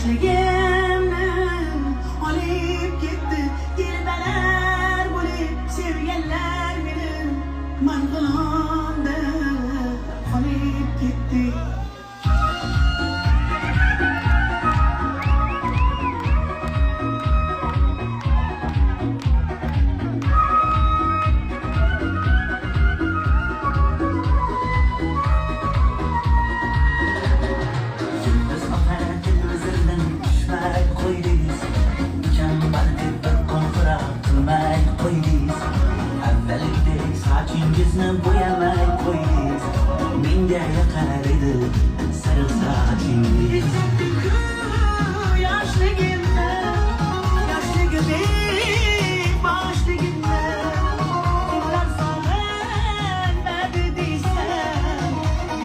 yoshligimni olib ketdi. Dilbalar bo'lib sevganlar meni manzilomda qolib ketdi. Sochingizni bo'yamay qo'yingiz, menga yoqar edi sariq sochingiz.